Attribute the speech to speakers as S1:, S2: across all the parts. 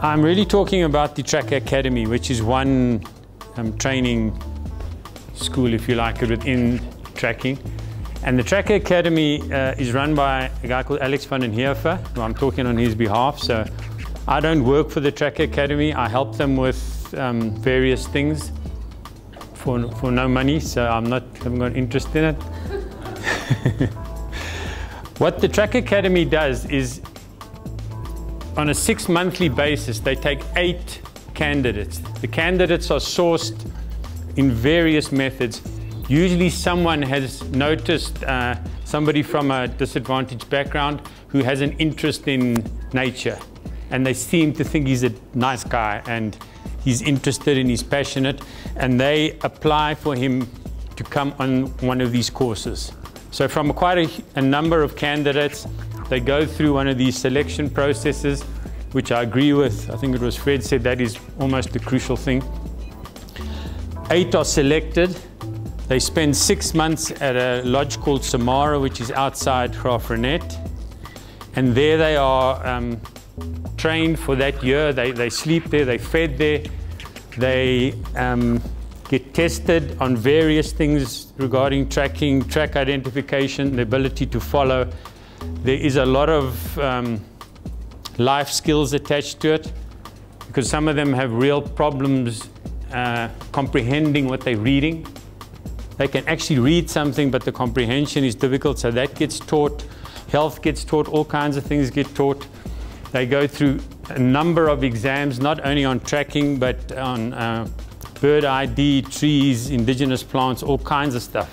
S1: I'm really talking about the Tracker Academy, which is one training school, if you like it, within tracking. And the Tracker Academy is run by a guy called Alex van den Heerfer, who I'm talking on his behalf. So I don't work for the Tracker Academy. I help them with various things for no money, so haven't got interest in it. What the Tracker Academy does is, on a 6-monthly basis, they take 8 candidates. The candidates are sourced in various methods. Usually someone has noticed somebody from a disadvantaged background who has an interest in nature, and they seem to think he's a nice guy and he's interested and he's passionate, and they apply for him to come on one of these courses. So from quite a number of candidates, they go through one of these selection processes, which I agree with. I think it was Fred said that is almost the crucial thing. 8 are selected. They spend 6 months at a lodge called Samara, which is outside Graafrenet. And there they are trained for that year. They sleep there, they fed there. They get tested on various things regarding tracking, track identification, the ability to follow. There is a lot of life skills attached to it, because some of them have real problems comprehending what they're reading. They can actually read something, but the comprehension is difficult, so that gets taught. Health gets taught, all kinds of things get taught. They go through a number of exams, not only on tracking, but on bird ID, trees, indigenous plants, all kinds of stuff.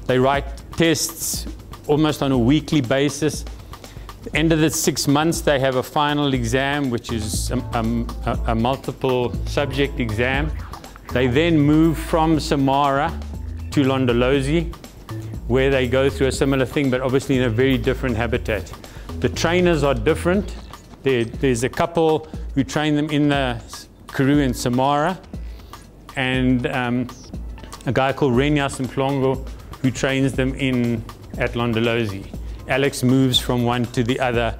S1: They write tests almost on a weekly basis. At the end of the 6 months, they have a final exam, which is a multiple subject exam. They then move from Samara to Londolozi, where they go through a similar thing, but obviously in a very different habitat. The trainers are different. There's a couple who train them in the Karoo in Samara, and a guy called Renyas Mplongo who trains them at Londolozi. Alex moves from one to the other,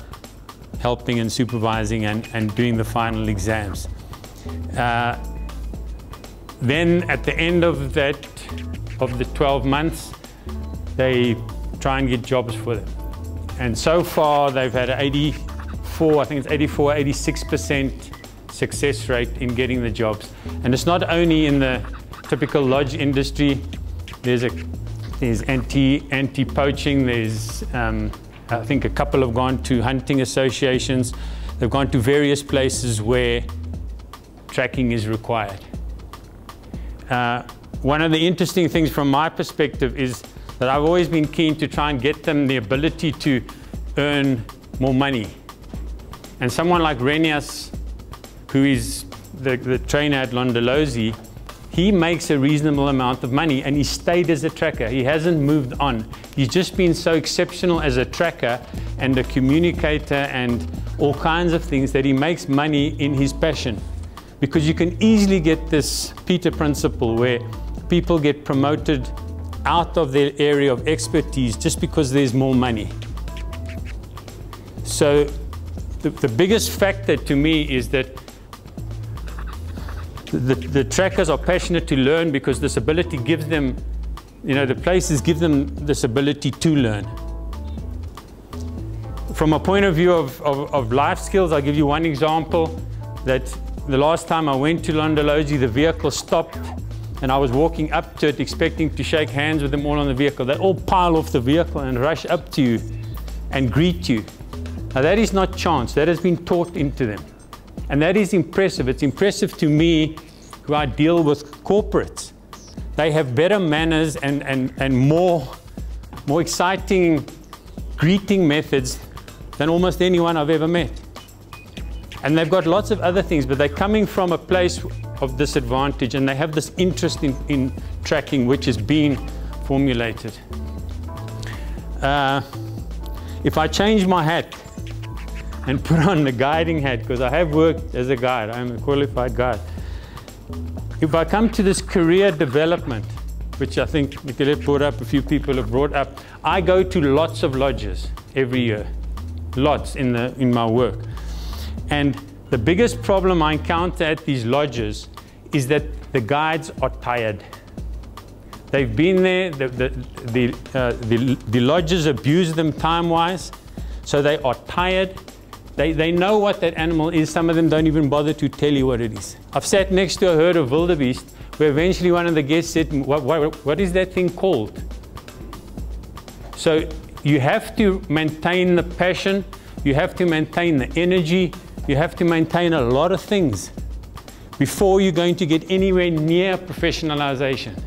S1: helping and supervising and doing the final exams. Then at the end of the 12 months, they try and get jobs for them. And so far they've had an 86% success rate in getting the jobs. And it's not only in the typical lodge industry. There's anti-poaching, there's I think a couple have gone to hunting associations. They've gone to various places where tracking is required. One of the interesting things from my perspective is that I've always been keen to try and get them the ability to earn more money. And someone like Renyas, who is the trainer at Londolozi, he makes a reasonable amount of money, and he stayed as a tracker. He hasn't moved on. He's just been so exceptional as a tracker and a communicator and all kinds of things that he makes money in his passion. Because you can easily get this Peter principle where people get promoted out of their area of expertise just because there's more money. So the biggest factor to me is that the trackers are passionate to learn, because this ability gives them, the places give them this ability to learn. From a point of view of life skills, I'll give you one example. That the last time I went to Londolozi, the vehicle stopped and I was walking up to it expecting to shake hands with them all on the vehicle. They all pile off the vehicle and rush up to you and greet you. Now that is not chance, that has been taught into them. And that is impressive. It's impressive to me, who I deal with corporates. They have better manners and more exciting greeting methods than almost anyone I've ever met. And they've got lots of other things, but they're coming from a place of disadvantage, and they have this interest in tracking, which is being formulated. If I change my hat and put on the guiding hat, because I have worked as a guide, I'm a qualified guide. If I come to this career development, which I think Nicolette brought up, a few people have brought up. I go to lots of lodges every year, lots in my work. And the biggest problem I encounter at these lodges is that the guides are tired. They've been there, the lodges abuse them time-wise, so they are tired. They know what that animal is. Some of them don't even bother to tell you what it is. I've sat next to a herd of wildebeest where eventually one of the guests said, what is that thing called? So you have to maintain the passion, you have to maintain the energy, you have to maintain a lot of things before you're going to get anywhere near professionalization.